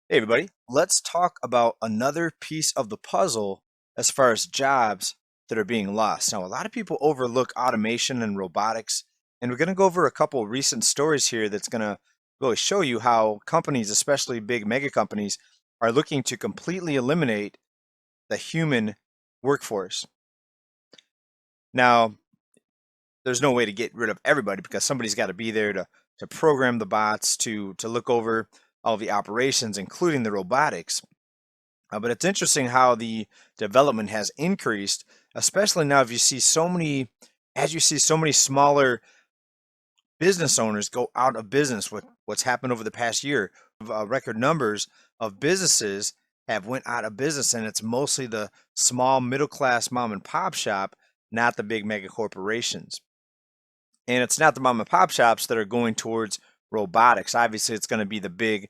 Hey, everybody. Let's talk about another piece of the puzzle as far as jobs that are being lost. Now, a lot of people overlook automation and robotics, and we're going to go over a couple recent stories here that's going to really show you how companies, especially big mega companies, are looking to completely eliminate the human workforce. Now, there's no way to get rid of everybody because somebody's got to be there to program the bots, to look over all the operations, including the robotics. But it's interesting how the development has increased, especially now if you see so many, as you see so many smaller business owners go out of business with what's happened over the past year. Record numbers of businesses have went out of business, and it's mostly the small middle class mom and pop shop, not the big mega corporations. And it's not the mom and pop shops that are going towards robotics. Obviously, it's going to be the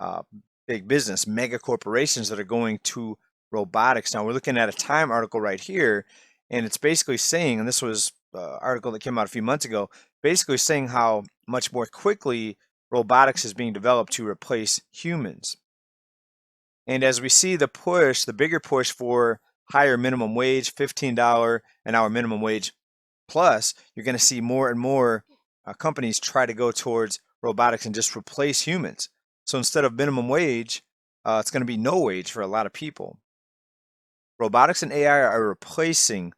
uh, big business, mega corporations that are going to robotics. Now we're looking at a Time article right here, and it's basically saying, and this was an article that came out a few months ago, basically saying how much more quickly robotics is being developed to replace humans. And as we see the push, the bigger push for higher minimum wage, $15 an hour minimum wage plus, you're going to see more and more companies try to go towards robotics and just replace humans. So instead of minimum wage, it's going to be no wage for a lot of people. Robotics and AI are replacing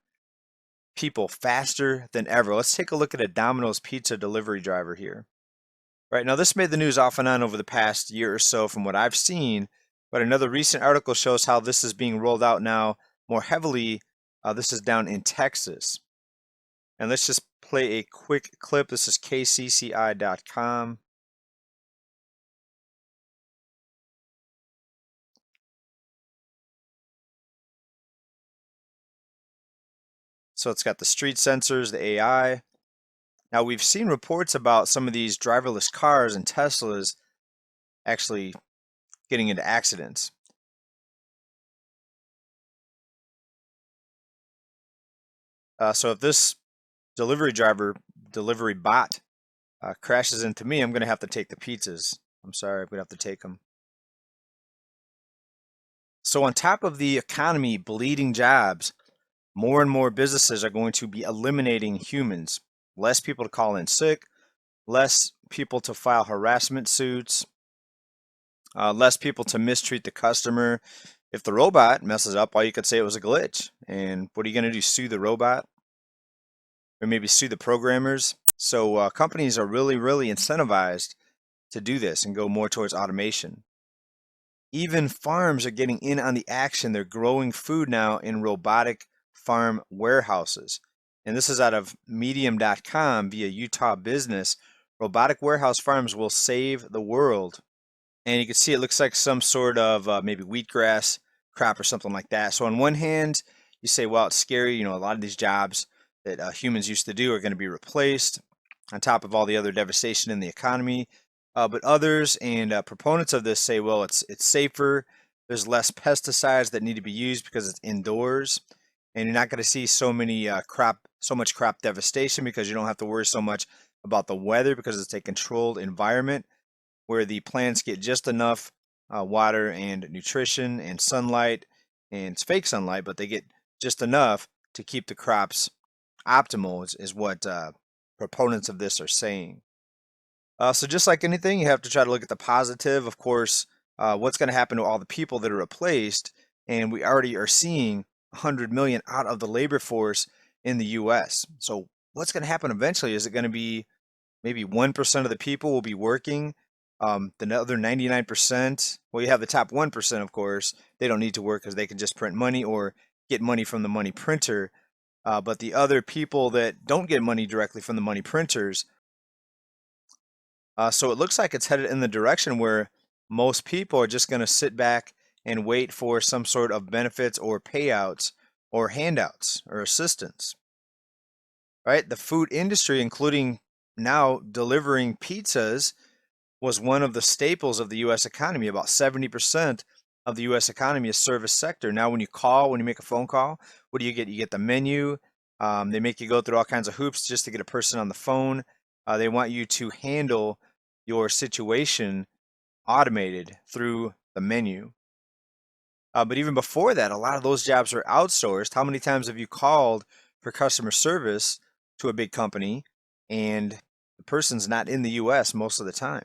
people faster than ever. Let's take a look at a Domino's pizza delivery driver here. Right now, this made the news off and on over the past year or so from what I've seen, but another recent article shows how this is being rolled out now more heavily. This is down in Texas. And let's just play a quick clip. This is kcci.com. So it's got the street sensors, the AI. Now we've seen reports about some of these driverless cars and Teslas actually getting into accidents. So if this delivery bot crashes into me, I'm going to have to take the pizzas. I'm sorry, I'm going to have to take them. So on top of the economy bleeding jobs, more and more businesses are going to be eliminating humans. Less people to call in sick, less people to file harassment suits, less people to mistreat the customer. If the robot messes up, all you could say it was a glitch. And what are you going to do? Sue the robot? Or maybe sue the programmers? So companies are really, really incentivized to do this and go more towards automation. Even farms are getting in on the action. They're growing food now in robotic farm warehouses. And this is out of medium.com via Utah Business. Robotic warehouse farms will save the world. And you can see it looks like some sort of maybe wheatgrass crop or something like that. So on one hand, you say, well, it's scary. You know, a lot of these jobs that humans used to do are going to be replaced on top of all the other devastation in the economy. But others and proponents of this say, well, it's safer. There's less pesticides that need to be used because it's indoors, and you're not going to see so much crop devastation because you don't have to worry so much about the weather because it's a controlled environment where the plants get just enough water and nutrition and sunlight, and it's fake sunlight, but they get just enough to keep the crops optimal, is what proponents of this are saying. So just like anything, you have to try to look at the positive. Of course, what's going to happen to all the people that are replaced? And we already are seeing 100 million out of the labor force in the U.S. So what's going to happen eventually? Is it going to be maybe 1% of the people will be working? The other 99%, well, you have the top 1%, of course. They don't need to work because they can just print money or get money from the money printer. But the other people that don't get money directly from the money printers, so it looks like it's headed in the direction where most people are just going to sit back and wait for some sort of benefits or payouts or handouts or assistance, right? The food industry, including now delivering pizzas, was one of the staples of the U.S. economy. About 70% of the U.S. economy is service sector. Now, when you make a phone call, what do you get? You get the menu. They make you go through all kinds of hoops just to get a person on the phone. They want you to handle your situation automated through the menu. But even before that, a lot of those jobs are outsourced. How many times have you called for customer service to a big company and the person's not in the US most of the time?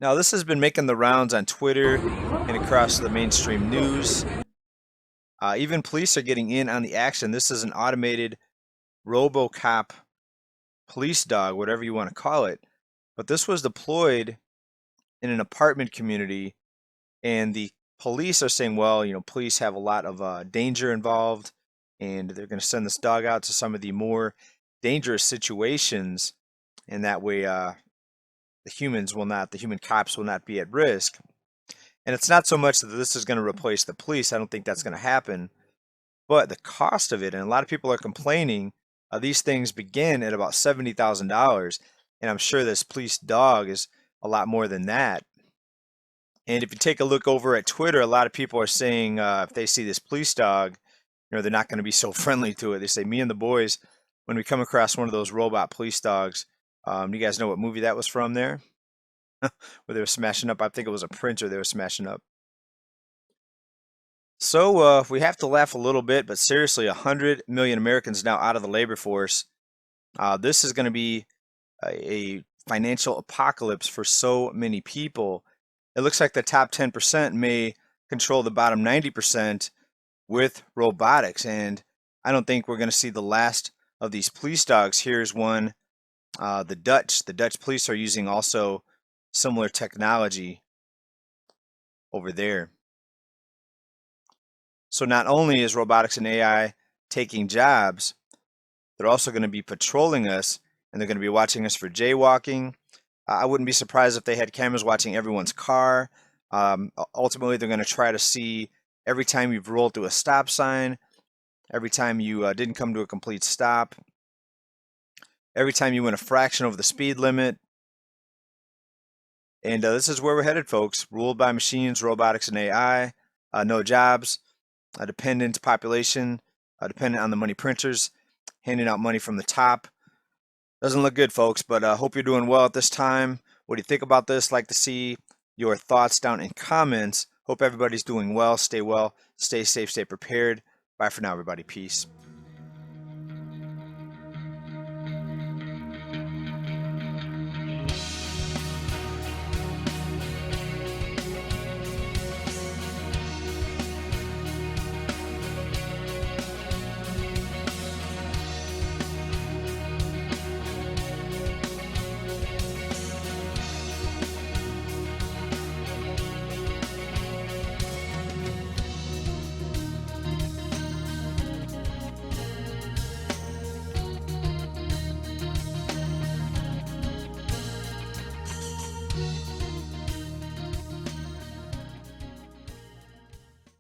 Now, this has been making the rounds on Twitter and across the mainstream news. Even police are getting in on the action. This is an automated RoboCop police dog, whatever you want to call it. But this was deployed in an apartment community, and the police are saying, well, police have a lot of danger involved, and they're going to send this dog out to some of the more dangerous situations, and that way the human cops will not be at risk. And it's not so much that this is going to replace the police. I don't think that's going to happen. But the cost of it, and a lot of people are complaining, these things begin at about $70,000. And I'm sure this police dog is a lot more than that. And if you take a look over at Twitter, a lot of people are saying if they see this police dog, they're not going to be so friendly to it. They say, me and the boys, when we come across one of those robot police dogs, you guys know what movie that was from there? Where they were smashing up, I think it was a printer they were smashing up. So we have to laugh a little bit, but seriously, 100 million Americans now out of the labor force. This is going to be a financial apocalypse for so many people. It looks like the top 10% may control the bottom 90% with robotics, and I don't think we're going to see the last of these police dogs. Here's one. The Dutch police are using also similar technology over there. So not only is robotics and AI taking jobs, they're also going to be patrolling us, and they're going to be watching us for jaywalking. I wouldn't be surprised if they had cameras watching everyone's car. Ultimately, they're going to try to see every time you've rolled through a stop sign, every time you didn't come to a complete stop, every time you went a fraction over the speed limit. And this is where we're headed, folks. Ruled by machines, robotics, and AI. No jobs. A dependent population, dependent on the money printers, handing out money from the top. Doesn't look good, folks, but hope you're doing well at this time. What do you think about this? Like to see your thoughts down in comments. Hope everybody's doing well, stay safe, stay prepared. Bye for now, everybody. Peace.